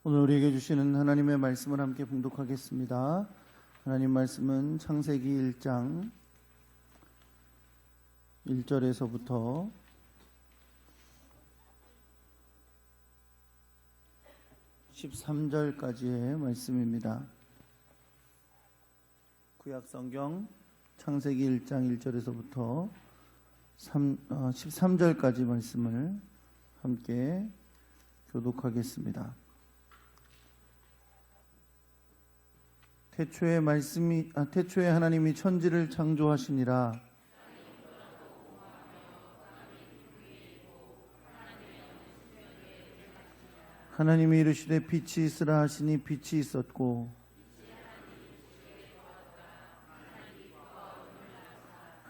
오늘 우리에게 주시는 하나님의 말씀을 함께 봉독하겠습니다. 하나님 말씀은 창세기 1장 1절에서부터 13절까지의 말씀입니다. 구약성경 창세기 1장 1절에서부터 13절까지 말씀을 함께 교독하겠습니다. 태초에 하나님이 천지를 창조하시니라. 하나님이 이르시되 빛이 있으라 하시니 빛이 있었고,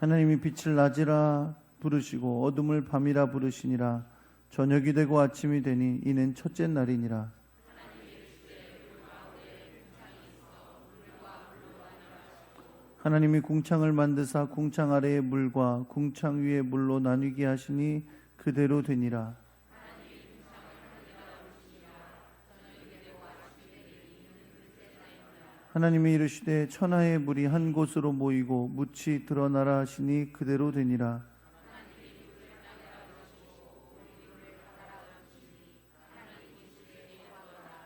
하나님이 빛을 낮이라 부르시고 어둠을 밤이라 부르시니라. 저녁이 되고 아침이 되니 이는 첫째 날이니라. 하나님이 궁창을 만드사 궁창 아래의 물과 궁창 위의 물로 나뉘게 하시니 그대로 되니라. 하나님이 이르시되 천하의 물이 한 곳으로 모이고 묻이 드러나라 하시니 그대로 되니라.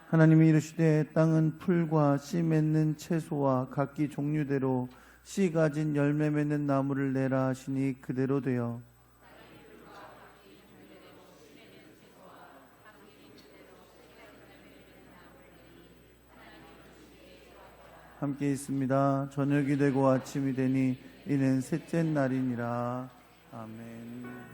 하나님이 이르시되 땅은 풀과 씨 맺는 채소와 각기 종류대로 씨 가진 열매 맺는 나무를 내라 하시니 그대로 되어 함께 있습니다. 저녁이 되고 아침이 되니 이는 셋째 날이니라. 아멘.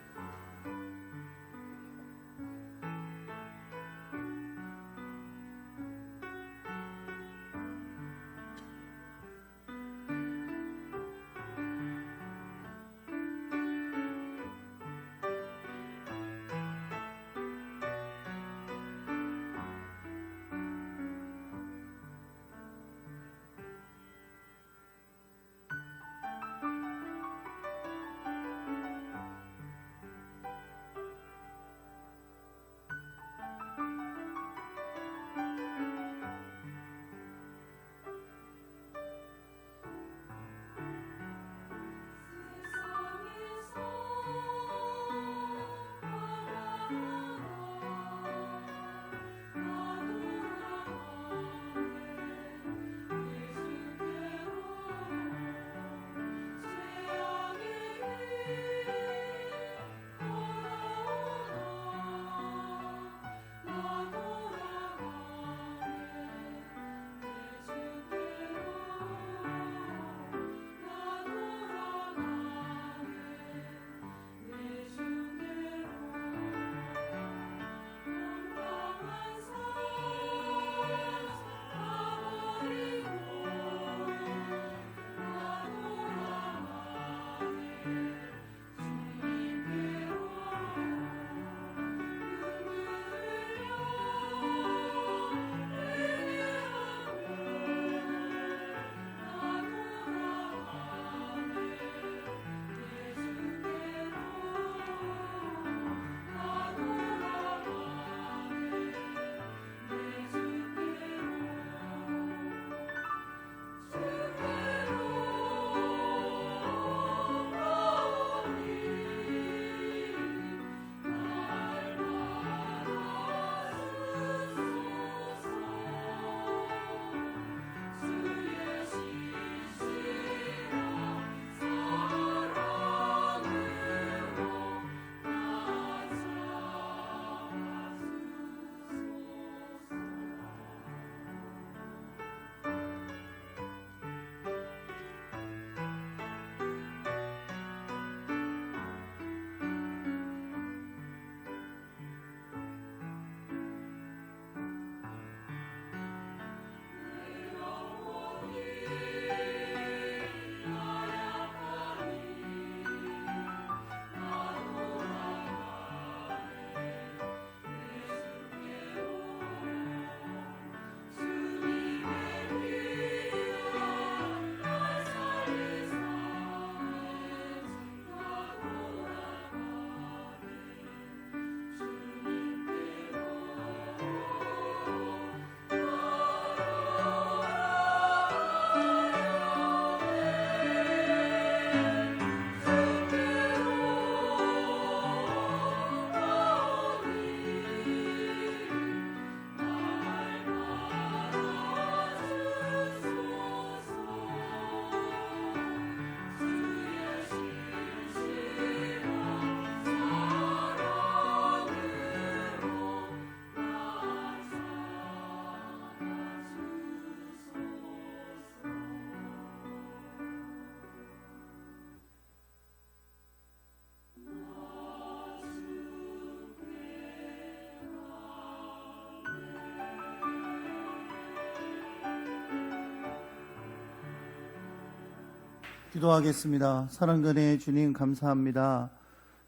기도하겠습니다. 사랑근의 주님 감사합니다.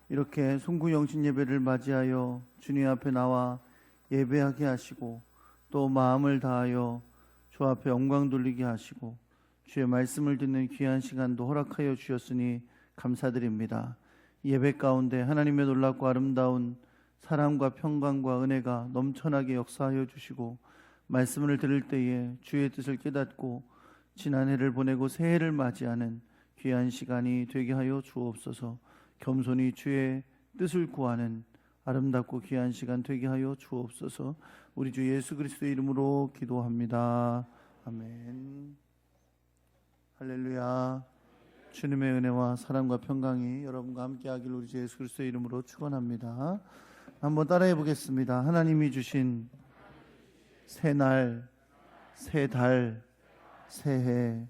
이렇게 송구영신 예배를 맞이하여 주님 앞에 나와 예배하게 하시고 또 마음을 다하여 주 앞에 영광 돌리게 하시고 주의 말씀을 듣는 귀한 시간도 허락하여 주셨으니 감사드립니다. 예배 가운데 하나님의 놀랍고 아름다운 사랑과 평강과 은혜가 넘쳐나게 역사하여 주시고 말씀을 들을 때에 주의 뜻을 깨닫고 지난 해를 보내고 새해를 맞이하는 귀한 시간이 되게 하여 주옵소서. 겸손히 주의 뜻을 구하는 아름답고 귀한 시간 되게 하여 주옵소서. 우리 주 예수 그리스도의 이름으로 기도합니다. 아멘. 할렐루야. 주님의 은혜와 사랑과 평강이 여러분과 함께 하길 우리 주 예수 그리스도의 이름으로 축원합니다. 한번 따라해 보겠습니다. 하나님이 주신 새날, 새달, 새해.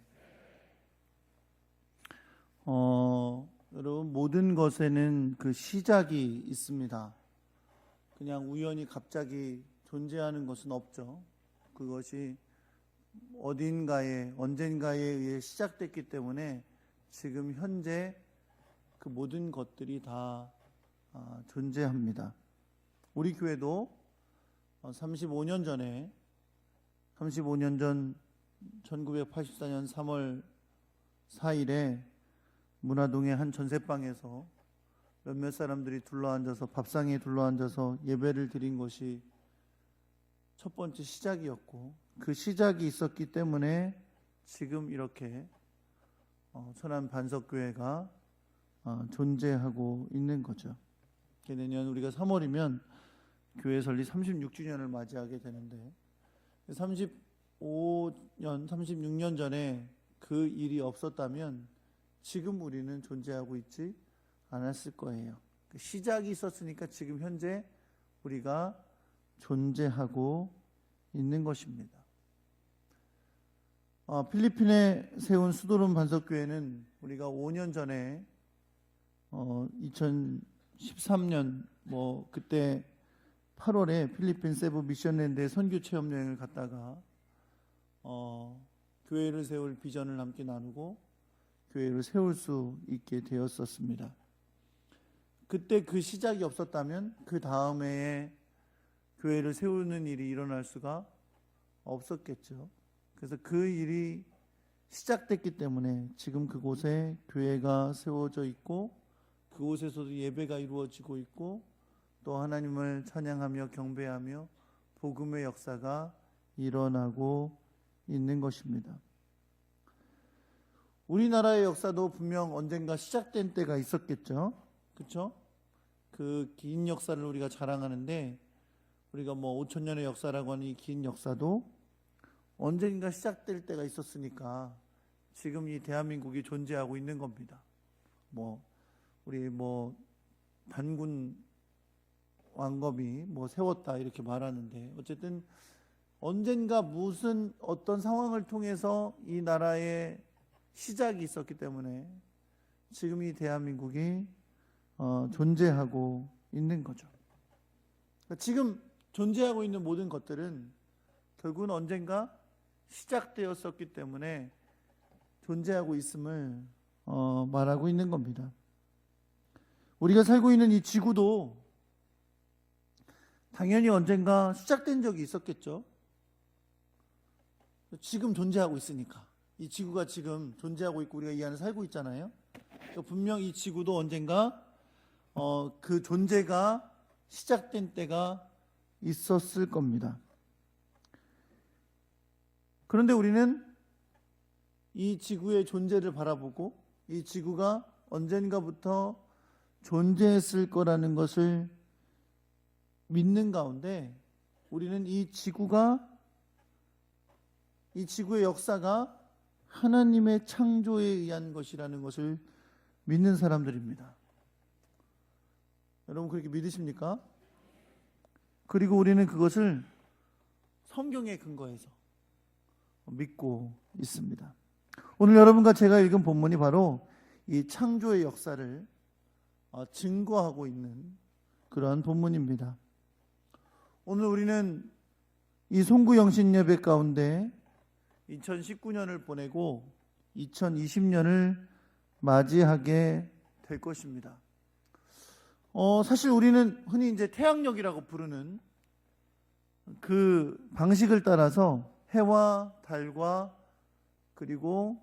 여러분, 모든 것에는 그 시작이 있습니다. 그냥 우연히 갑자기 존재하는 것은 없죠. 그것이 어딘가에 언젠가에 의해 시작됐기 때문에 지금 현재 그 모든 것들이 다 존재합니다. 우리 교회도 35년 전 1984년 3월 4일에 문화동의 한 전세방에서 몇몇 사람들이 둘러앉아서 밥상에 둘러앉아서 예배를 드린 것이 첫 번째 시작이었고, 그 시작이 있었기 때문에 지금 이렇게 천안 반석교회가 존재하고 있는 거죠. 내년 우리가 3월이면 교회 설립 36주년을 맞이하게 되는데 35년, 36년 전에 그 일이 없었다면 지금 우리는 존재하고 있지 않았을 거예요. 그 시작이 있었으니까 지금 현재 우리가 존재하고 있는 것입니다. 필리핀에 세운 수도론 반석교회는 우리가 5년 전에 2013년 그때 8월에 필리핀 세부 미션랜드에 선교 체험 여행을 갔다가 교회를 세울 비전을 함께 나누고 교회를 세울 수 있게 되었었습니다. 그때 그 시작이 없었다면 그 다음 해에 교회를 세우는 일이 일어날 수가 없었겠죠. 그래서 그 일이 시작됐기 때문에 지금 그곳에 교회가 세워져 있고 그곳에서도 예배가 이루어지고 있고 또 하나님을 찬양하며 경배하며 복음의 역사가 일어나고 있는 것입니다. 우리나라의 역사도 분명 언젠가 시작된 때가 있었겠죠. 그렇죠? 그 긴 역사를 우리가 자랑하는데 우리가 5,000년의 역사라고 하는 이 긴 역사도 언젠가 시작될 때가 있었으니까 지금 이 대한민국이 존재하고 있는 겁니다. 우리 단군 왕검이 세웠다 이렇게 말하는데 어쨌든 언젠가 어떤 상황을 통해서 이 나라의 시작이 있었기 때문에 지금 이 대한민국이 존재하고 있는 거죠. 지금 존재하고 있는 모든 것들은 결국은 언젠가 시작되었었기 때문에 존재하고 있음을 말하고 있는 겁니다. 우리가 살고 있는 이 지구도 당연히 언젠가 시작된 적이 있었겠죠. 지금 존재하고 있으니까. 이 지구가 지금 존재하고 있고 우리가 이 안에 살고 있잖아요. 분명 이 지구도 언젠가 그 존재가 시작된 때가 있었을 겁니다. 그런데 우리는 이 지구의 존재를 바라보고 이 지구가 언젠가부터 존재했을 거라는 것을 믿는 가운데 우리는 이 지구의 역사가 하나님의 창조에 의한 것이라는 것을 믿는 사람들입니다. 여러분 그렇게 믿으십니까? 그리고 우리는 그것을 성경에 근거해서 믿고 있습니다. 오늘 여러분과 제가 읽은 본문이 바로 이 창조의 역사를 증거하고 있는 그런 본문입니다. 오늘 우리는 이 송구영신 예배 가운데 2019년을 보내고 2020년을 맞이하게 될 것입니다. 사실 우리는 흔히 이제 태양력이라고 부르는 그 방식을 따라서 해와 달과 그리고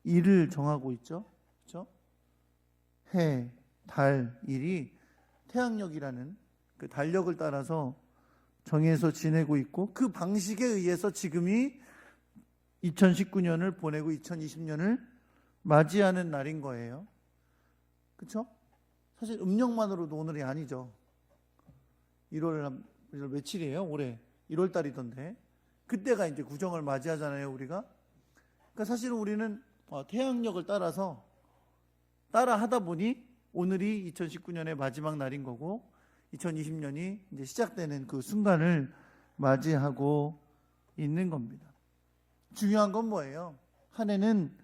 일을 정하고 있죠. 그렇죠? 해, 달, 일이 태양력이라는 그 달력을 따라서 정해서 지내고 있고, 그 방식에 의해서 지금이 2019년을 보내고 2020년을 맞이하는 날인 거예요. 그렇죠? 사실 음력만으로도 오늘이 아니죠. 1월 며칠이에요? 올해 1월 달이던데. 그때가 이제 구정을 맞이하잖아요, 우리가. 그러니까 사실은 우리는 태양력을 따라서 따라 하다 보니 오늘이 2019년의 마지막 날인 거고 2020년이 이제 시작되는 그 순간을 맞이하고 있는 겁니다. 중요한 건 뭐예요? 한 해는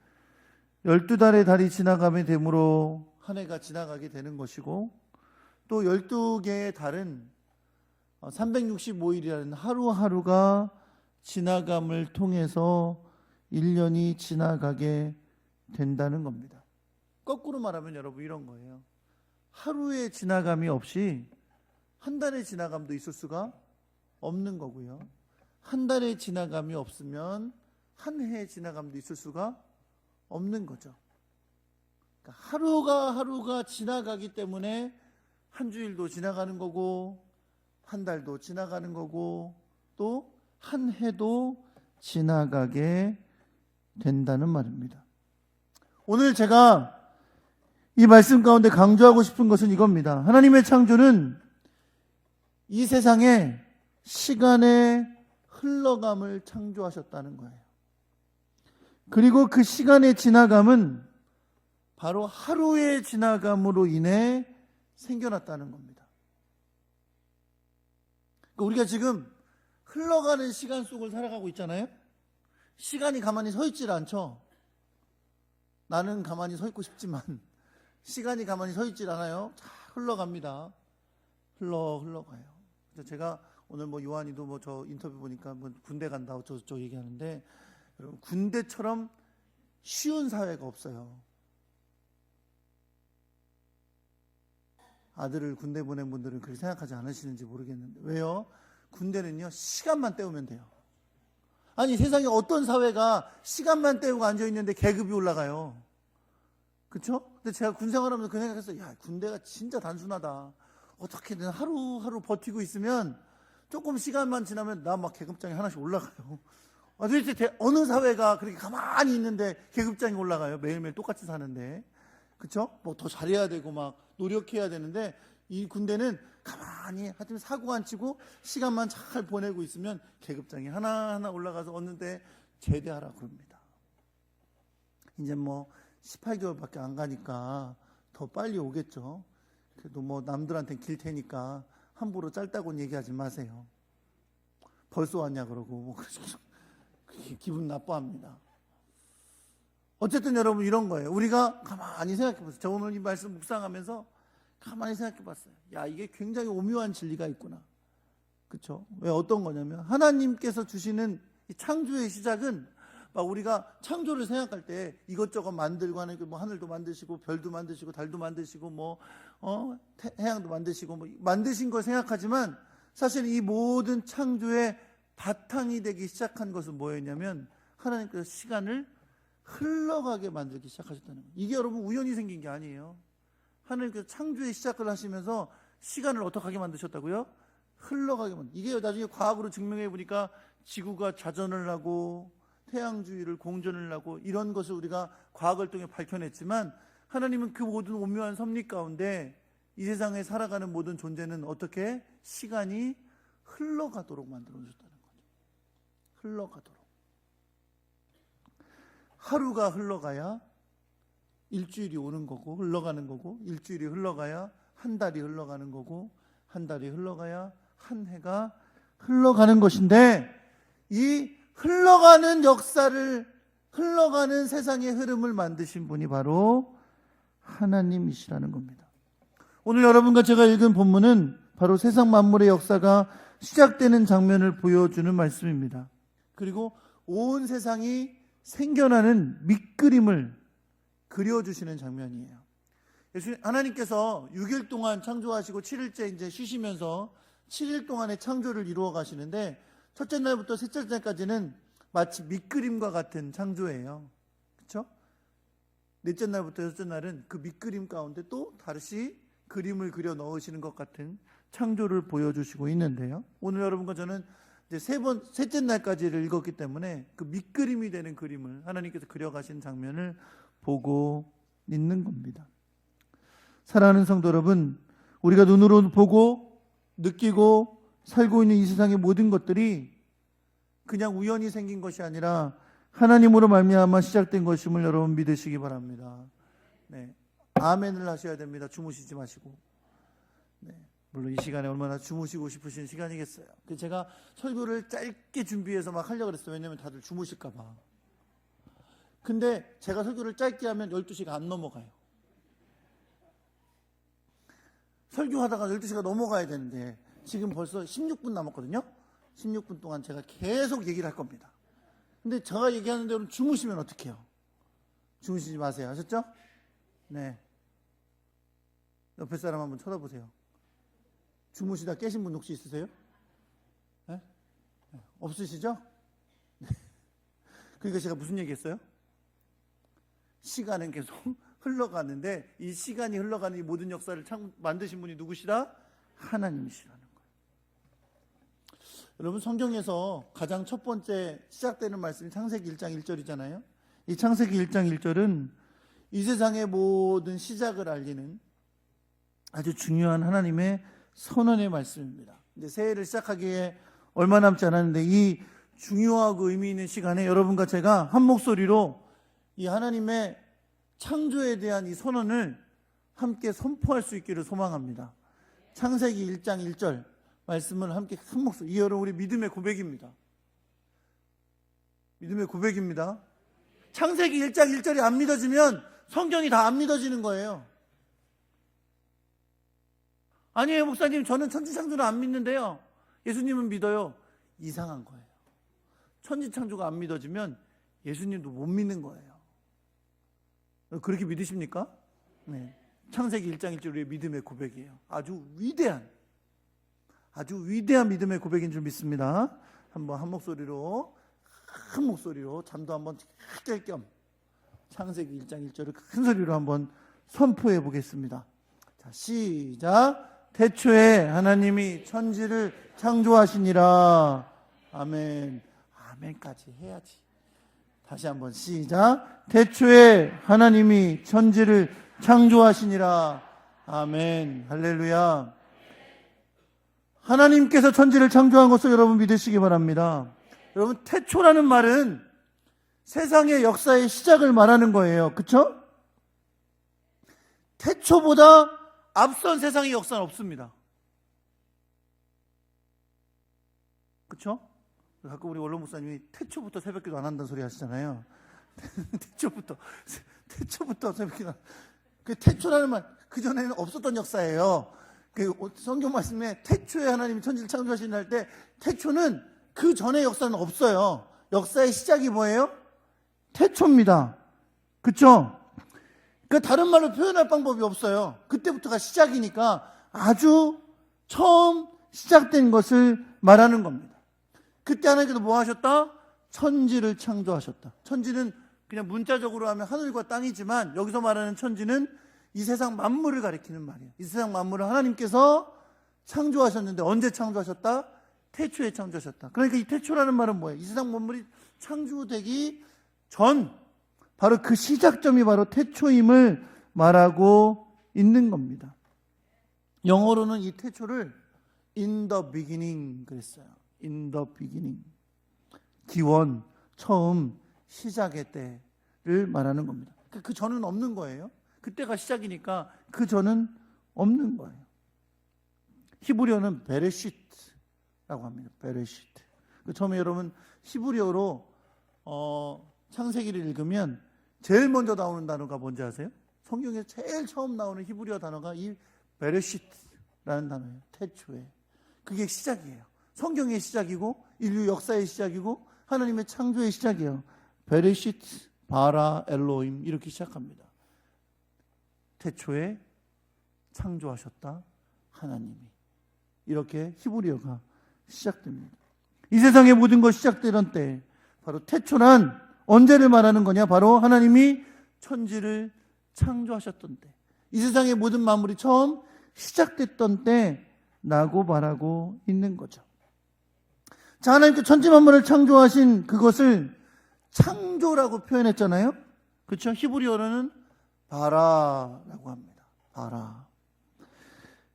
12달의 달이 지나가게 되므로 한 해가 지나가게 되는 것이고, 또 12개의 달은 365일이라는 하루하루가 지나감을 통해서 1년이 지나가게 된다는 겁니다. 거꾸로 말하면 여러분 이런 거예요. 하루의 지나감이 없이 한 달의 지나감도 있을 수가 없는 거고요. 한 달의 지나감이 없으면 한 해의 지나감도 있을 수가 없는 거죠. 그러니까 하루가 지나가기 때문에 한 주일도 지나가는 거고, 한 달도 지나가는 거고, 또 한 해도 지나가게 된다는 말입니다. 오늘 제가 이 말씀 가운데 강조하고 싶은 것은 이겁니다. 하나님의 창조는 이 세상에 시간의 흘러감을 창조하셨다는 거예요. 그리고 그 시간의 지나감은 바로 하루의 지나감으로 인해 생겨났다는 겁니다. 그러니까 우리가 지금 흘러가는 시간 속을 살아가고 있잖아요. 시간이 가만히 서 있질 않죠. 나는 가만히 서 있고 싶지만 시간이 가만히 서 있질 않아요. 자, 흘러갑니다. 흘러가요. 제가 오늘 요한이도 저 인터뷰 보니까 군대 간다 어쩌고저쩌고 얘기하는데, 여러분 군대처럼 쉬운 사회가 없어요. 아들을 군대 보낸 분들은 그렇게 생각하지 않으시는지 모르겠는데, 왜요? 군대는요 시간만 때우면 돼요. 아니 세상에 어떤 사회가 시간만 때우고 앉아있는데 계급이 올라가요? 그렇죠? 근데 제가 군 생활하면서 그 생각했어요. 야, 군대가 진짜 단순하다. 어떻게든 하루하루 버티고 있으면 조금 시간만 지나면 나 막 계급장이 하나씩 올라가요. 도대체 어느 사회가 그렇게 가만히 있는데 계급장이 올라가요? 매일매일 똑같이 사는데. 그렇죠? 더 잘해야 되고 막 노력해야 되는데, 이 군대는 가만히 하여튼 사고 안 치고 시간만 잘 보내고 있으면 계급장이 하나하나 올라가서 어느 때 제대하라 그럽니다. 이제 18개월밖에 안 가니까 더 빨리 오겠죠. 그래도 남들한테는 길 테니까 함부로 짧다고는 얘기하지 마세요. 벌써 왔냐 그러고 기분 나빠합니다. 어쨌든 여러분 이런 거예요. 우리가 가만히 생각해 보세요. 저 오늘 이 말씀 묵상하면서 가만히 생각해 봤어요. 야, 이게 굉장히 오묘한 진리가 있구나. 그렇죠? 왜 어떤 거냐면 하나님께서 주시는 이 창조의 시작은 막 우리가 창조를 생각할 때 이것저것 만들고 하는 하늘도 만드시고 별도 만드시고 달도 만드시고 해양도 만드시고 만드신 걸 생각하지만, 사실 이 모든 창조의 바탕이 되기 시작한 것은 뭐였냐면 하나님께서 시간을 흘러가게 만들기 시작하셨다는 거예요. 이게 여러분 우연히 생긴 게 아니에요. 하나님께서 창조의 시작을 하시면서 시간을 어떻게 하게 만드셨다고요? 흘러가게 이게 나중에 과학으로 증명해 보니까 지구가 자전을 하고 태양주위를 공전을 하고 이런 것을 우리가 과학을 통해 밝혀냈지만, 하나님은 그 모든 오묘한 섭리 가운데 이 세상에 살아가는 모든 존재는 어떻게 시간이 흘러가도록 만들어 주셨다는 거죠. 흘러가도록. 하루가 흘러가야 일주일이 오는 거고 흘러가는 거고, 일주일이 흘러가야 한 달이 흘러가는 거고, 한 달이 흘러가야 한 해가 흘러가는 것인데, 이 흘러가는 역사를, 흘러가는 세상의 흐름을 만드신 분이 바로 하나님이시라는 겁니다. 오늘 여러분과 제가 읽은 본문은 바로 세상 만물의 역사가 시작되는 장면을 보여주는 말씀입니다. 그리고 온 세상이 생겨나는 밑그림을 그려주시는 장면이에요. 하나님께서 6일 동안 창조하시고 7일째 이제 쉬시면서 7일 동안의 창조를 이루어 가시는데, 첫째 날부터 셋째 날까지는 마치 밑그림과 같은 창조예요. 그렇죠? 넷째 날부터 여섯째 날은 그 밑그림 가운데 또 다시 그림을 그려 넣으시는 것 같은 창조를 보여주시고 있는데요. 오늘 여러분과 저는 이제 셋째 날까지를 읽었기 때문에 그 밑그림이 되는 그림을 하나님께서 그려가신 장면을 보고 있는 겁니다. 사랑하는 성도 여러분, 우리가 눈으로 보고 느끼고 살고 있는 이 세상의 모든 것들이 그냥 우연히 생긴 것이 아니라 하나님으로 말미암아 시작된 것임을 여러분 믿으시기 바랍니다. 네, 아멘을 하셔야 됩니다. 주무시지 마시고. 네, 물론 이 시간에 얼마나 주무시고 싶으신 시간이겠어요. 제가 설교를 짧게 준비해서 막 하려고 그랬어요. 왜냐하면 다들 주무실까 봐. 근데 제가 설교를 짧게 하면 12시가 안 넘어가요. 설교하다가 12시가 넘어가야 되는데 지금 벌써 16분 남았거든요. 16분 동안 제가 계속 얘기를 할 겁니다. 근데 제가 얘기하는 대로 주무시면 어떡해요? 주무시지 마세요. 아셨죠? 네. 옆에 사람 한번 쳐다보세요. 주무시다 깨신 분 혹시 있으세요? 네? 없으시죠? 네. 그러니까 제가 무슨 얘기했어요? 시간은 계속 흘러가는데 이 시간이 흘러가는 이 모든 역사를 만드신 분이 누구시라? 하나님이시라는 거예요. 여러분, 성경에서 가장 첫 번째 시작되는 말씀이 창세기 1장 1절이잖아요. 이 창세기 1장 1절은 이 세상의 모든 시작을 알리는 아주 중요한 하나님의 선언의 말씀입니다. 이제 새해를 시작하기에 얼마 남지 않았는데 이 중요하고 의미 있는 시간에 여러분과 제가 한 목소리로 이 하나님의 창조에 대한 이 선언을 함께 선포할 수 있기를 소망합니다. 창세기 1장 1절 말씀을 함께 한 목소리, 이 여러분 우리 믿음의 고백입니다. 믿음의 고백입니다. 창세기 1장 1절이 안 믿어지면 성경이 다 안 믿어지는 거예요. 아니에요 목사님, 저는 천지창조를 안 믿는데요. 예수님은 믿어요. 이상한 거예요. 천지창조가 안 믿어지면 예수님도 못 믿는 거예요. 그렇게 믿으십니까? 네. 창세기 1장 1절 우리의 믿음의 고백이에요. 아주 위대한 믿음의 고백인 줄 믿습니다. 한번 한 목소리로 잠도 한번 깰 겸 창세기 1장 1절을 큰 소리로 한번 선포해 보겠습니다. 자, 시작. 태초에 하나님이 천지를 창조하시니라. 아멘. 아멘까지 해야지. 다시 한번 시작. 태초에 하나님이 천지를 창조하시니라. 아멘. 할렐루야. 하나님께서 천지를 창조한 것을 여러분 믿으시기 바랍니다. 여러분, 태초라는 말은 세상의 역사의 시작을 말하는 거예요. 그렇죠? 태초보다 앞선 세상의 역사는 없습니다. 그렇죠? 가끔 우리 원로 목사님이 태초부터 새벽기도 안 한다는 소리 하시잖아요. 태초부터 새벽기도 그 태초라는 말, 그전에는 없었던 역사예요. 그 성경 말씀에 태초에 하나님이 천지를 창조하시는 할 때 태초는 그 전의 역사는 없어요. 역사의 시작이 뭐예요? 태초입니다. 그렇죠? 그 다른 말로 표현할 방법이 없어요. 그때부터가 시작이니까 아주 처음 시작된 것을 말하는 겁니다. 그때 하나님께서 뭐 하셨다? 천지를 창조하셨다. 천지는 그냥 문자적으로 하면 하늘과 땅이지만 여기서 말하는 천지는 이 세상 만물을 가리키는 말이에요. 이 세상 만물을 하나님께서 창조하셨는데 언제 창조하셨다? 태초에 창조하셨다. 그러니까 이 태초라는 말은 뭐예요? 이 세상 만물이 창조되기 전 바로 그 시작점이 바로 태초임을 말하고 있는 겁니다. 영어로는 이 태초를 in the beginning 그랬어요. in the beginning. 기원, 처음, 시작의 때를 말하는 겁니다. 그 전은 없는 거예요. 그때가 시작이니까 그 전은 없는 거예요. 히브리어는 베레시트라고 합니다. 베레시트. 처음에 여러분 히브리어로 창세기를 읽으면 제일 먼저 나오는 단어가 뭔지 아세요? 성경에 제일 처음 나오는 히브리어 단어가 이 베레시트라는 단어예요. 태초에. 그게 시작이에요. 성경의 시작이고 인류 역사의 시작이고 하나님의 창조의 시작이에요. 베레시트 바라 엘로임 이렇게 시작합니다. 태초에 창조하셨다 하나님이. 이렇게 히브리어가 시작됩니다. 이 세상의 모든 것이 시작되던 때, 바로 태초란 언제를 말하는 거냐? 바로 하나님이 천지를 창조하셨던 때, 이 세상의 모든 만물이 처음 시작됐던 때라고 말하고 있는 거죠. 자, 하나님께 천지 만물을 창조하신 그것을 창조라고 표현했잖아요. 그렇죠? 히브리어로는 바라라고 합니다. 바라.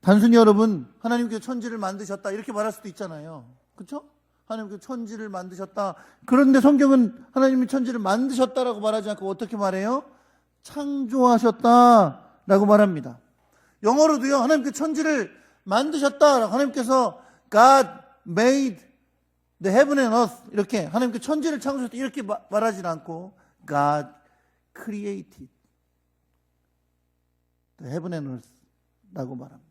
단순히 여러분, 하나님께서 천지를 만드셨다 이렇게 말할 수도 있잖아요. 그렇죠? 하나님께서 천지를 만드셨다. 그런데 성경은 하나님이 천지를 만드셨다라고 말하지 않고 어떻게 말해요? 창조하셨다라고 말합니다. 영어로도요, 하나님께서 천지를 만드셨다. 하나님께서 God made the heaven and earth, 이렇게 하나님께서 천지를 창조하셨다 이렇게 말하지 않고 God created the heaven and earth 라고 말합니다.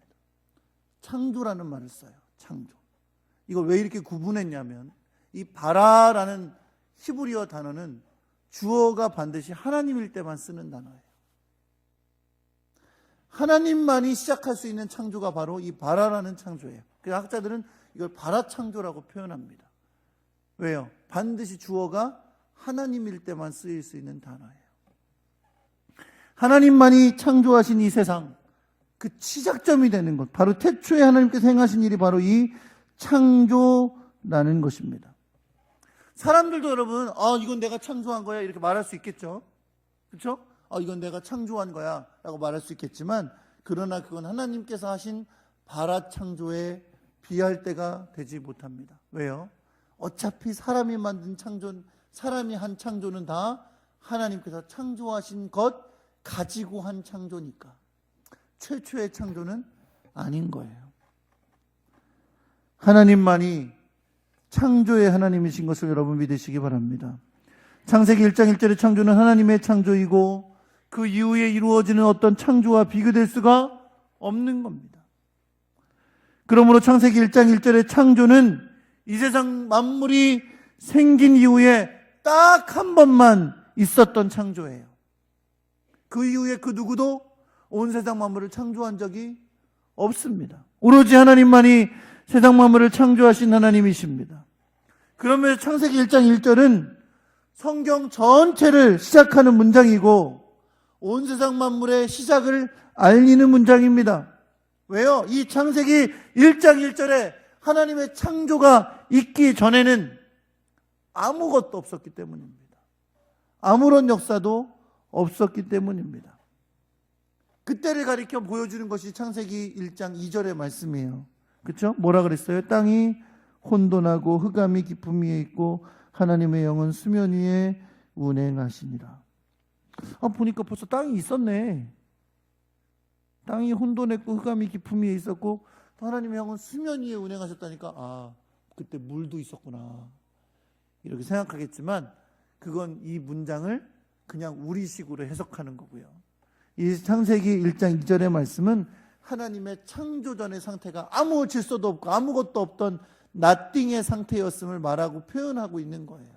창조라는 말을 써요. 창조. 이걸 왜 이렇게 구분했냐면, 이 바라라는 히브리어 단어는 주어가 반드시 하나님일 때만 쓰는 단어예요. 하나님만이 시작할 수 있는 창조가 바로 이 바라라는 창조예요. 그래서 학자들은 이걸 바라 창조라고 표현합니다. 왜요? 반드시 주어가 하나님일 때만 쓰일 수 있는 단어예요. 하나님만이 창조하신 이 세상, 그 시작점이 되는 것, 바로 태초에 하나님께서 행하신 일이 바로 이 창조라는 것입니다. 사람들도 여러분, 이건 내가 창조한 거야 이렇게 말할 수 있겠죠. 그렇죠? 이건 내가 창조한 거야 라고 말할 수 있겠지만, 그러나 그건 하나님께서 하신 바라 창조에 비할 때가 되지 못합니다. 왜요? 어차피 사람이 만든 창조, 사람이 한 창조는 다 하나님께서 창조하신 것 가지고 한 창조니까 최초의 창조는 아닌 거예요. 하나님만이 창조의 하나님이신 것을 여러분 믿으시기 바랍니다. 창세기 1장 1절의 창조는 하나님의 창조이고 그 이후에 이루어지는 어떤 창조와 비교될 수가 없는 겁니다. 그러므로 창세기 1장 1절의 창조는 이 세상 만물이 생긴 이후에 딱 한 번만 있었던 창조예요. 그 이후에 그 누구도 온 세상 만물을 창조한 적이 없습니다. 오로지 하나님만이 세상 만물을 창조하신 하나님이십니다. 그러면 창세기 1장 1절은 성경 전체를 시작하는 문장이고 온 세상 만물의 시작을 알리는 문장입니다. 왜요? 이 창세기 1장 1절에 하나님의 창조가 있기 전에는 아무것도 없었기 때문입니다. 아무런 역사도 없었기 때문입니다. 그때를 가리켜 보여주는 것이 창세기 1장 2절의 말씀이에요. 그렇죠? 뭐라 그랬어요? 땅이 혼돈하고 흑암이 깊음 위에 있고 하나님의 영은 수면 위에 운행하시니라. 보니까 벌써 땅이 있었네. 땅이 혼돈했고 흑암이 깊음 위에 있었고 하나님의 영은 수면 위에 운행하셨다니까 그때 물도 있었구나 이렇게 생각하겠지만, 그건 이 문장을 그냥 우리식으로 해석하는 거고요. 이 창세기 1장 2절의 말씀은 하나님의 창조전의 상태가 아무 질서도 없고 아무것도 없던 nothing의 상태였음을 말하고 표현하고 있는 거예요.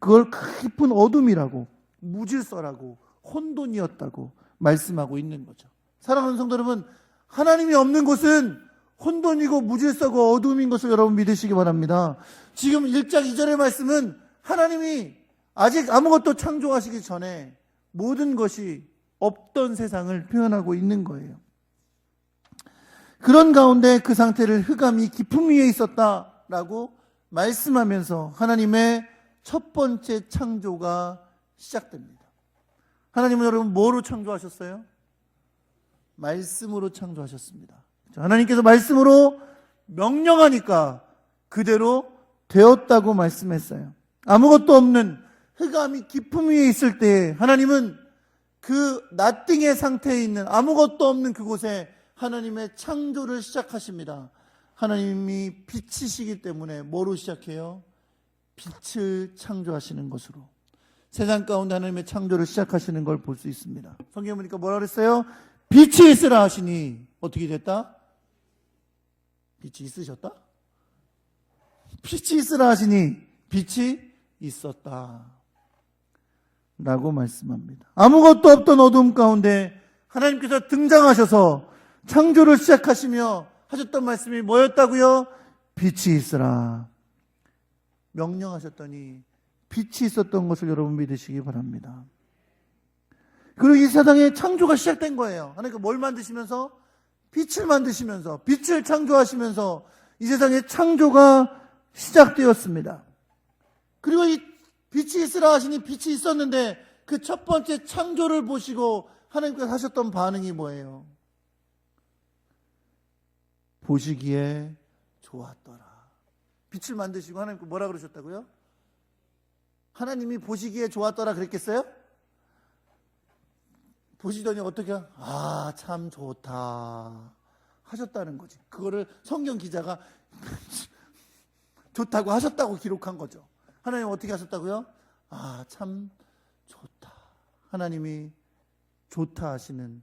그걸 깊은 어둠이라고, 무질서라고, 혼돈이었다고 말씀하고 있는 거죠. 사랑하는 성도 여러분, 하나님이 없는 곳은 혼돈이고 무질서고 어둠인 것을 여러분 믿으시기 바랍니다. 지금 1장 2절의 말씀은 하나님이 아직 아무것도 창조하시기 전에 모든 것이 없던 세상을 표현하고 있는 거예요. 그런 가운데 그 상태를 흑암이 깊음 위에 있었다라고 말씀하면서 하나님의 첫 번째 창조가 시작됩니다. 하나님은 여러분 뭐로 창조하셨어요? 말씀으로 창조하셨습니다. 하나님께서 말씀으로 명령하니까 그대로 되었다고 말씀했어요. 아무것도 없는 흑암이 깊음 위에 있을 때 하나님은 그 nothing의 상태에 있는 아무것도 없는 그곳에 하나님의 창조를 시작하십니다. 하나님이 빛이시기 때문에 뭐로 시작해요? 빛을 창조하시는 것으로 세상 가운데 하나님의 창조를 시작하시는 걸 볼 수 있습니다. 성경에 보니까 뭐라 그랬어요? 빛이 있으라 하시니 어떻게 됐다? 빛이 있으셨다? 빛이 있으라 하시니 빛이 있었다 라고 말씀합니다. 아무것도 없던 어둠 가운데 하나님께서 등장하셔서 창조를 시작하시며 하셨던 말씀이 뭐였다고요? 빛이 있으라. 명령하셨더니 빛이 있었던 것을 여러분 믿으시기 바랍니다. 그리고 이 세상에 창조가 시작된 거예요. 하나님께서 뭘 만드시면서? 빛을 만드시면서, 빛을 창조하시면서 이 세상에 창조가 시작되었습니다. 그리고 이 빛이 있으라 하시니 빛이 있었는데 그 첫 번째 창조를 보시고 하나님께서 하셨던 반응이 뭐예요? 보시기에 좋았더라. 빛을 만드시고 하나님께서 뭐라 그러셨다고요? 하나님이 보시기에 좋았더라 그랬겠어요? 보시더니 어떻게 참 좋다 하셨다는 거지. 그거를 성경 기자가 좋다고 하셨다고 기록한 거죠. 하나님 어떻게 하셨다고요? 참 좋다. 하나님이 좋다 하시는,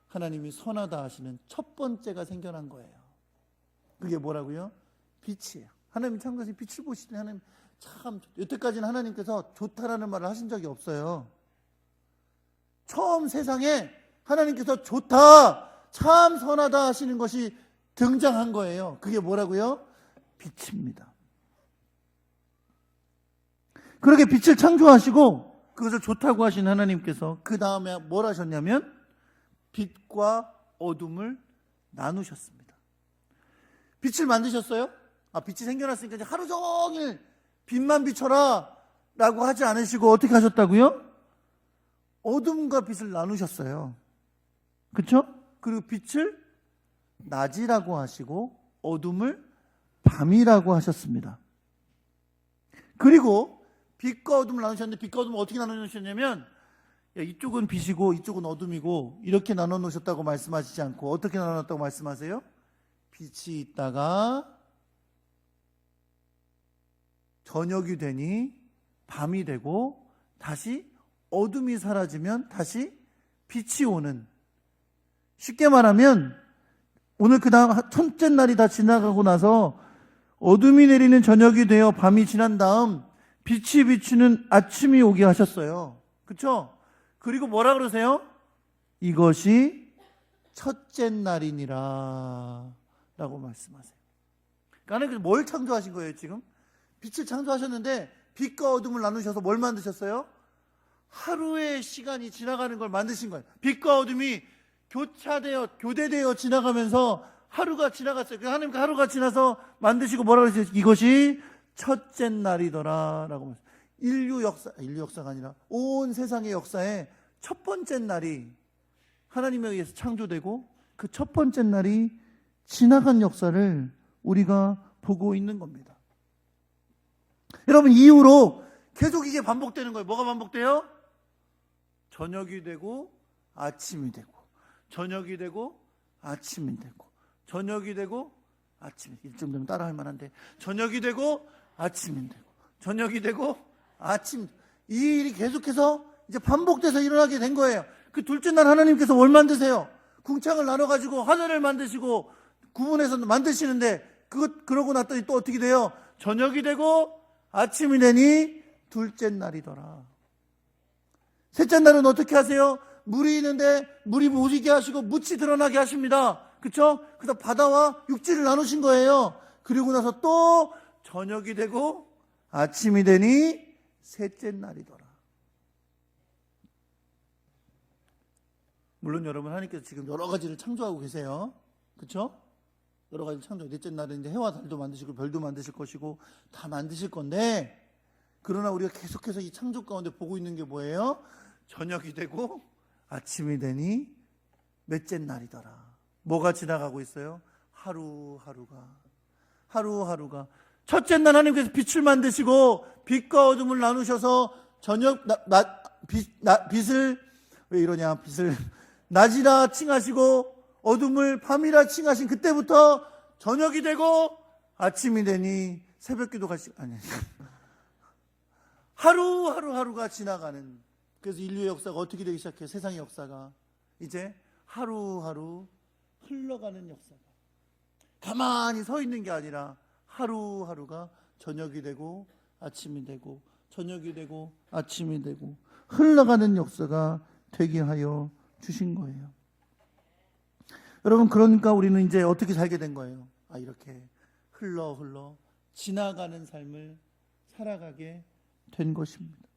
하나님이 선하다 하시는 첫 번째가 생겨난 거예요. 그게 뭐라고요? 빛이에요. 하나님이 창조하신 빛을 보시더니 하나님 참 좋다. 여태까지는 하나님께서 좋다라는 말을 하신 적이 없어요. 처음 세상에 하나님께서 좋다, 참 선하다 하시는 것이 등장한 거예요. 그게 뭐라고요? 빛입니다. 그렇게 빛을 창조하시고 그것을 좋다고 하신 하나님께서 그 다음에 뭘 하셨냐면 빛과 어둠을 나누셨습니다. 빛을 만드셨어요? 빛이 생겨났으니까 이제 하루 종일 빛만 비춰라 라고 하지 않으시고 어떻게 하셨다고요? 어둠과 빛을 나누셨어요. 그렇죠? 그리고 빛을 낮이라고 하시고 어둠을 밤이라고 하셨습니다. 그리고 빛과 어둠을 나누셨는데 빛과 어둠을 어떻게 나누셨냐면 이쪽은 빛이고 이쪽은 어둠이고 이렇게 나눠 놓으셨다고 말씀하시지 않고 어떻게 나눴다고 말씀하세요? 빛이 있다가 저녁이 되니 밤이 되고 다시 어둠이 사라지면 다시 빛이 오는, 쉽게 말하면 오늘 그 다음 첫째 날이 다 지나가고 나서 어둠이 내리는 저녁이 되어 밤이 지난 다음 빛이 비추는 아침이 오게 하셨어요. 그렇죠? 그리고 뭐라 그러세요? 이것이 첫째 날이니라 라고 말씀하세요. 그러니까 하나님께서 뭘 창조하신 거예요 지금? 빛을 창조하셨는데 빛과 어둠을 나누셔서 뭘 만드셨어요? 하루의 시간이 지나가는 걸 만드신 거예요. 빛과 어둠이 교대되어 지나가면서 하루가 지나갔어요. 하나님께 하루가 지나서 만드시고 뭐라고 그러세요? 이것이 첫째 날이더라 라고 말씀하세요. 인류 역사가 아니라 온 세상의 역사에 첫 번째 날이 하나님에 의해서 창조되고 그 첫 번째 날이 지나간 역사를 우리가 보고 있는 겁니다. 여러분, 이후로 계속 이게 반복되는 거예요. 뭐가 반복돼요? 저녁이 되고 아침이 되고 저녁이 되고 아침이 되고 저녁이 되고 아침이, 일정 되면 따라할 만한데, 저녁이 되고 아침이 되고 저녁이 되고 아침, 이 일이 계속해서 이제 반복돼서 일어나게 된 거예요. 그 둘째 날 하나님께서 뭘 만드세요? 궁창을 나눠가지고 하늘을 만드시고 구분해서 만드시는데, 그러고 났더니 또 어떻게 돼요? 저녁이 되고 아침이 되니 둘째 날이더라. 셋째 날은 어떻게 하세요? 물이 있는데 물이 무리게 하시고 묻이 드러나게 하십니다. 그렇죠? 그래서 바다와 육지를 나누신 거예요. 그리고 나서 또 저녁이 되고 아침이 되니 셋째 날이더라. 물론 여러분, 하나님께서 지금 여러 가지를 창조하고 계세요. 그렇죠? 여러 가지 창조. 넷째 날은 이제 해와 달도 만드시고 별도 만드실 것이고 다 만드실 건데, 그러나 우리가 계속해서 이 창조 가운데 보고 있는 게 뭐예요? 저녁이 되고 아침이 되니 몇째 날이더라. 뭐가 지나가고 있어요? 하루하루가. 첫째 날 하나님께서 빛을 만드시고 빛과 어둠을 나누셔서 빛을, 왜 이러냐, 빛을 낮이라 칭하시고 어둠을 밤이라 칭하신 그때부터 저녁이 되고 아침이 되니 새벽기도 하루가 지나가는, 그래서 인류의 역사가 어떻게 되기 시작해요? 세상의 역사가 이제 하루하루 흘러가는 역사가, 가만히 서 있는 게 아니라 하루하루가 저녁이 되고 아침이 되고 저녁이 되고 아침이 되고 흘러가는 역사가 되게 하여 주신 거예요. 여러분, 그러니까 우리는 이제 어떻게 살게 된 거예요? 이렇게 흘러 지나가는 삶을 살아가게 된 것입니다.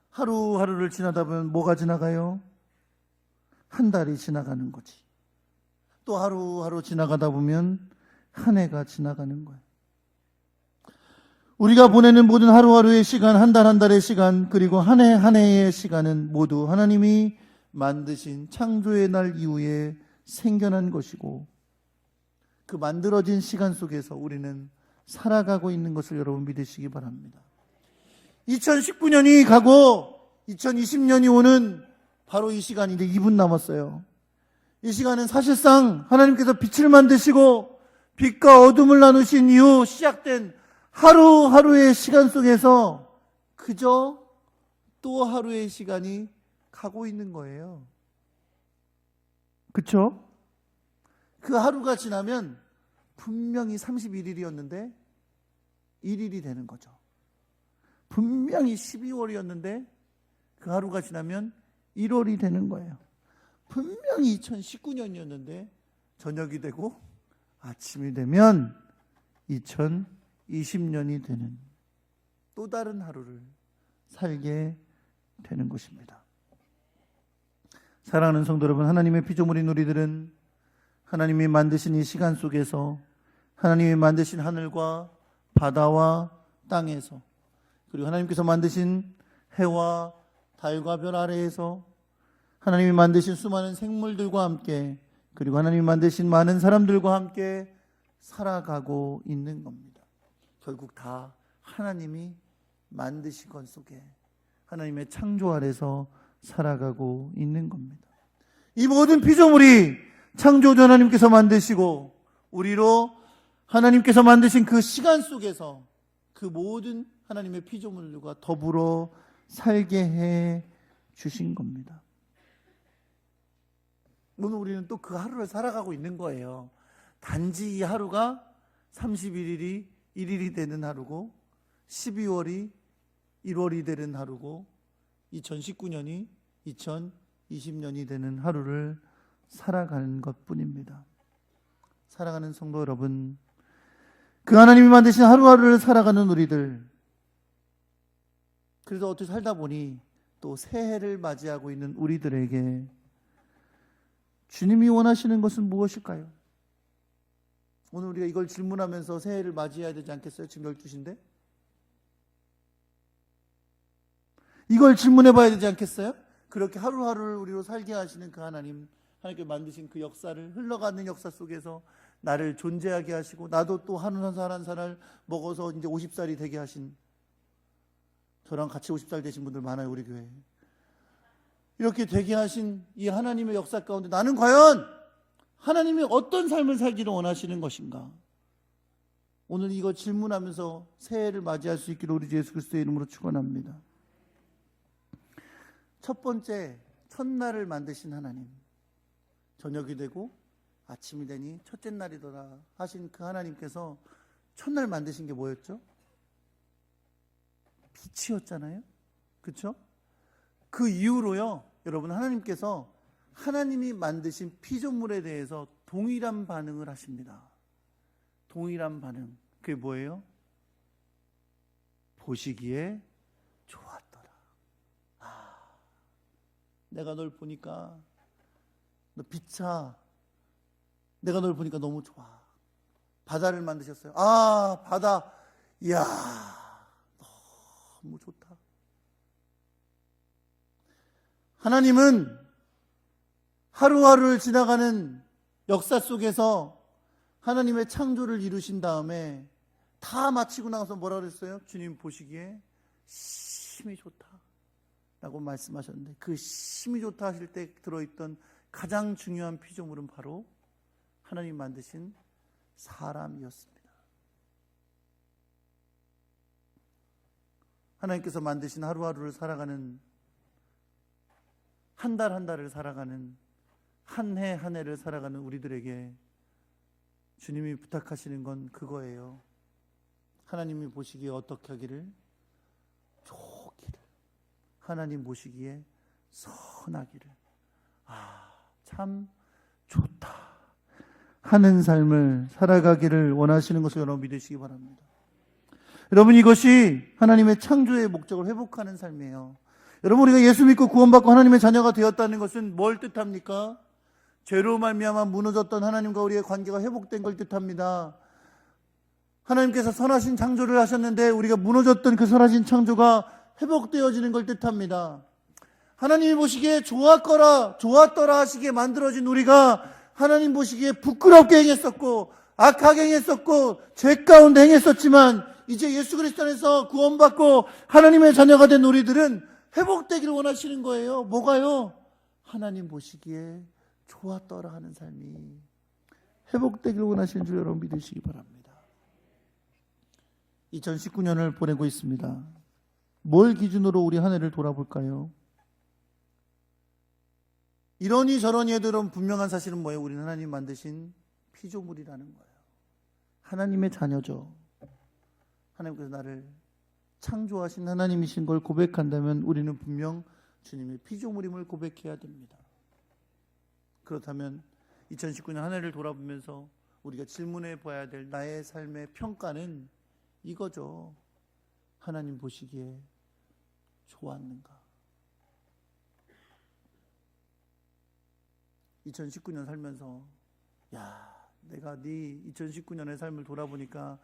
하루하루를 지나다 보면 뭐가 지나가요? 한 달이 지나가는 거지. 또 하루하루 지나가다 보면 한 해가 지나가는 거예요. 우리가 보내는 모든 하루하루의 시간, 한 달 한 달의 시간, 그리고 한 해 한 해의 시간은 모두 하나님이 만드신 창조의 날 이후에 생겨난 것이고, 그 만들어진 시간 속에서 우리는 살아가고 있는 것을 여러분 믿으시기 바랍니다. 2019년이 가고 2020년이 오는 바로 이 시간이 이제 2분 남았어요. 이 시간은 사실상 하나님께서 빛을 만드시고 빛과 어둠을 나누신 이후 시작된 하루하루의 시간 속에서 그저 또 하루의 시간이 가고 있는 거예요. 그렇죠? 그 하루가 지나면 분명히 31일이었는데 1일이 되는 거죠. 분명히 12월이었는데 그 하루가 지나면 1월이 되는 거예요. 분명히 2019년이었는데 저녁이 되고 아침이 되면 2020년이 되는 또 다른 하루를 살게 되는 것입니다. 사랑하는 성도 여러분, 하나님의 피조물인 우리들은 하나님이 만드신 이 시간 속에서, 하나님이 만드신 하늘과 바다와 땅에서, 그리고 하나님께서 만드신 해와 달과 별 아래에서, 하나님이 만드신 수많은 생물들과 함께, 그리고 하나님이 만드신 많은 사람들과 함께 살아가고 있는 겁니다. 결국 다 하나님이 만드신 것 속에, 하나님의 창조 아래서 살아가고 있는 겁니다. 이 모든 피조물이 창조주 하나님께서 만드시고 우리로 하나님께서 만드신 그 시간 속에서 그 모든 하나님의 피조물들과 더불어 살게 해 주신 겁니다. 오늘 우리는 또 그 하루를 살아가고 있는 거예요. 단지 이 하루가 31일이 1일이 되는 하루고 12월이 1월이 되는 하루고 2019년이 2020년이 되는 하루를 살아가는 것뿐입니다. 사랑하는 성도 여러분, 그 하나님이 만드신 하루하루를 살아가는 우리들, 그래서 어떻게 살다 보니 또 새해를 맞이하고 있는 우리들에게 주님이 원하시는 것은 무엇일까요? 오늘 우리가 이걸 질문하면서 새해를 맞이해야 되지 않겠어요? 지금 12시인데? 이걸 질문해 봐야 되지 않겠어요? 그렇게 하루하루를 우리로 살게 하시는 그 하나님, 하나님께 만드신 그 역사를, 흘러가는 역사 속에서 나를 존재하게 하시고, 나도 또 한 살 한 살을 먹어서 이제 50살이 되게 하신, 저랑 같이 50살 되신 분들 많아요, 우리 교회에. 이렇게 되게 하신 이 하나님의 역사 가운데 나는 과연 하나님이 어떤 삶을 살기를 원하시는 것인가? 오늘 이거 질문하면서 새해를 맞이할 수 있기를 우리 주 예수 그리스도의 이름으로 축원합니다. 첫 번째, 첫날을 만드신 하나님, 저녁이 되고 아침이 되니 첫째 날이더라 하신 그 하나님께서 첫날 만드신 게 뭐였죠? 빛이었잖아요. 그렇죠? 그 이후로요, 여러분, 하나님께서 하나님이 만드신 피조물에 대해서 동일한 반응을 하십니다. 동일한 반응. 그게 뭐예요? 보시기에 좋았더라. 내가 널 보니까 너 빛차. 내가 널 보니까 너무 좋아. 바다를 만드셨어요. 바다. 이야, 너무 좋다. 하나님은 하루하루를 지나가는 역사 속에서 하나님의 창조를 이루신 다음에 다 마치고 나서 뭐라 그랬어요? 주님 보시기에 심히 좋다 라고 말씀하셨는데, 그 심히 좋다 하실 때 들어있던 가장 중요한 피조물은 바로 하나님 만드신 사람이었습니다. 하나님께서 만드신 하루하루를 살아가는, 한 달 한 달을 살아가는, 한 해 한 해를 살아가는 우리들에게 주님이 부탁하시는 건 그거예요. 하나님이 보시기에 어떻게 하기를? 좋기를. 하나님 보시기에 선하기를. 참 좋다 하는 삶을 살아가기를 원하시는 것을 여러분 믿으시기 바랍니다. 여러분, 이것이 하나님의 창조의 목적을 회복하는 삶이에요. 여러분, 우리가 예수 믿고 구원받고 하나님의 자녀가 되었다는 것은 뭘 뜻합니까? 죄로 말미암아 무너졌던 하나님과 우리의 관계가 회복된 걸 뜻합니다. 하나님께서 선하신 창조를 하셨는데 우리가 무너졌던 그 선하신 창조가 회복되어지는 걸 뜻합니다. 하나님이 보시기에 좋았더라 하시기에 만들어진 우리가 하나님 보시기에 부끄럽게 행했었고 악하게 행했었고 죄 가운데 행했었지만 이제 예수 그리스도 안에서 구원받고 하나님의 자녀가 된 우리들은 회복되기를 원하시는 거예요. 뭐가요? 하나님 보시기에 좋았더라 하는 삶이 회복되기를 원하시는 줄 여러분 믿으시기 바랍니다. 2019년을 보내고 있습니다. 뭘 기준으로 우리 한 해를 돌아볼까요? 이러니 저러니 해도 여러분 분명한 사실은 뭐예요? 우리는 하나님 만드신 피조물이라는 거예요. 하나님의 자녀죠. 하나님께서 나를 창조하신 하나님이신 걸 고백한다면 우리는 분명 주님의 피조물임을 고백해야 됩니다. 그렇다면 2019년 한 해를 돌아보면서 우리가 질문해 봐야 될 나의 삶의 평가는 이거죠. 하나님 보시기에 좋았는가? 2019년 살면서 내가 네 2019년의 삶을 돌아보니까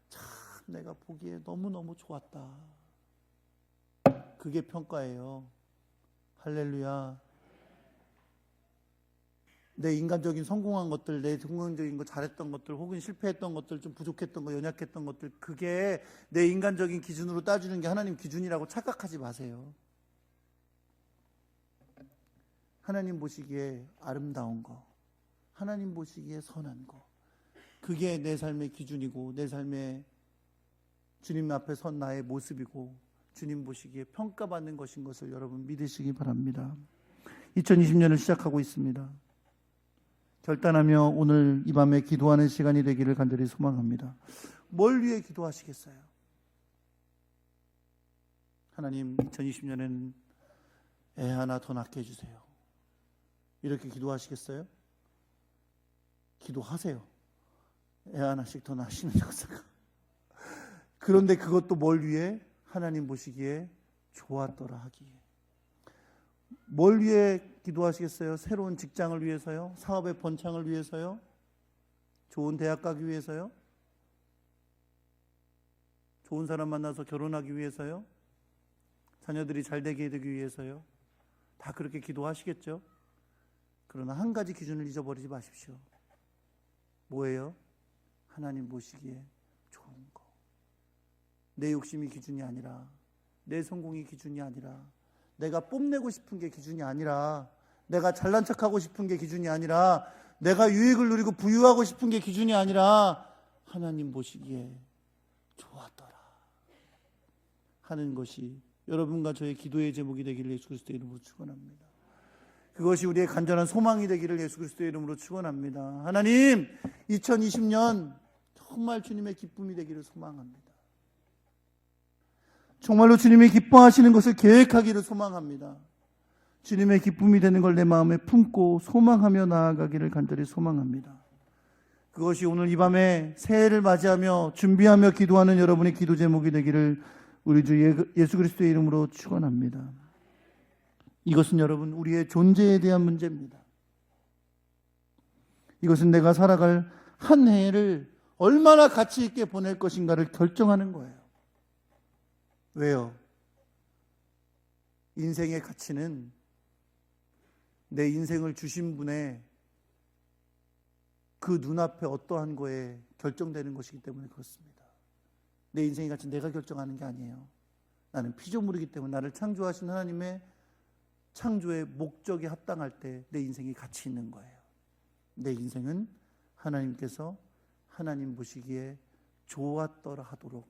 참 내가 보기에 너무너무 좋았다. 그게 평가예요. 할렐루야. 내 인간적인 성공한 것들, 내 성공적인 거 잘했던 것들, 혹은 실패했던 것들, 좀 부족했던 거, 연약했던 것들, 그게 내 인간적인 기준으로 따지는 게 하나님 기준이라고 착각하지 마세요. 하나님 보시기에 아름다운 거, 하나님 보시기에 선한 거, 그게 내 삶의 기준이고 내 삶의 주님 앞에 선 나의 모습이고 주님 보시기에 평가받는 것인 것을 여러분 믿으시기 바랍니다. 2020년을 시작하고 있습니다. 결단하며 오늘 이 밤에 기도하는 시간이 되기를 간절히 소망합니다. 뭘 위해 기도하시겠어요? 하나님, 2020년에는 애 하나 더 낳게 해주세요. 이렇게 기도하시겠어요? 기도하세요. 애 하나씩 더 낳으시는 역사가. 그런데 그것도 뭘 위해? 하나님 보시기에 좋았더라 하기에. 뭘 위해 기도하시겠어요? 새로운 직장을 위해서요? 사업의 번창을 위해서요? 좋은 대학 가기 위해서요? 좋은 사람 만나서 결혼하기 위해서요? 자녀들이 잘 되게 되기 위해서요? 다 그렇게 기도하시겠죠? 그러나 한 가지 기준을 잊어버리지 마십시오. 뭐예요? 하나님 보시기에 좋은 거. 내 욕심이 기준이 아니라, 내 성공이 기준이 아니라, 내가 뽐내고 싶은 게 기준이 아니라, 내가 잘난 척하고 싶은 게 기준이 아니라, 내가 유익을 누리고 부유하고 싶은 게 기준이 아니라 하나님 보시기에 좋았더라 하는 것이 여러분과 저의 기도의 제목이 되기를 예수 그리스도의 이름으로 축원합니다. 그것이 우리의 간절한 소망이 되기를 예수 그리스도의 이름으로 축원합니다. 하나님, 2020년 정말 주님의 기쁨이 되기를 소망합니다. 정말로 주님이 기뻐하시는 것을 계획하기를 소망합니다. 주님의 기쁨이 되는 걸 내 마음에 품고 소망하며 나아가기를 간절히 소망합니다. 그것이 오늘 이 밤에 새해를 맞이하며 준비하며 기도하는 여러분의 기도 제목이 되기를 우리 주 예수 그리스도의 이름으로 축원합니다. 이것은 여러분 우리의 존재에 대한 문제입니다. 이것은 내가 살아갈 한 해를 얼마나 가치 있게 보낼 것인가를 결정하는 거예요. 왜요? 인생의 가치는 내 인생을 주신 분의 그 눈앞에 어떠한 거에 결정되는 것이기 때문에 그렇습니다. 내 인생의 가치는 내가 결정하는 게 아니에요. 나는 피조물이기 때문에 나를 창조하신 하나님의 창조의 목적에 합당할 때 내 인생이 가치 있는 거예요. 내 인생은 하나님께서 하나님 보시기에 좋았더라 하도록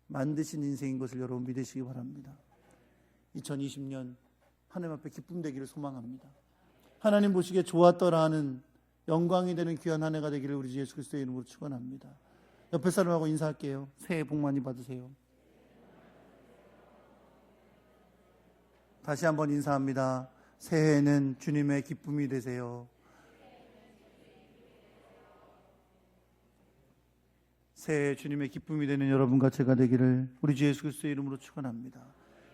만드신 인생인 것을 여러분 믿으시기 바랍니다. 2020년 하나님 앞에 기쁨 되기를 소망합니다. 하나님 보시기에 좋았더라 하는 영광이 되는 귀한 한 해가 되기를 우리 주 예수 그리스도의 이름으로 축원합니다. 옆에 사람하고 인사할게요. 새해 복 많이 받으세요. 다시 한번 인사합니다. 새해에는 주님의 기쁨이 되세요. 새해 주님의 기쁨이 되는 여러분과 제가 되기를 우리 주 예수 그리스도의 이름으로 축원합니다.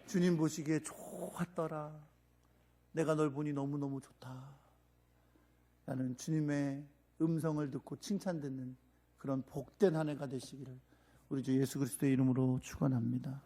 주님 보시기에 좋았더라. 내가 널 보니 너무너무 좋다. 라는 주님의 음성을 듣고 칭찬 듣는 그런 복된 한 해가 되시기를 우리 주 예수 그리스도의 이름으로 축원합니다.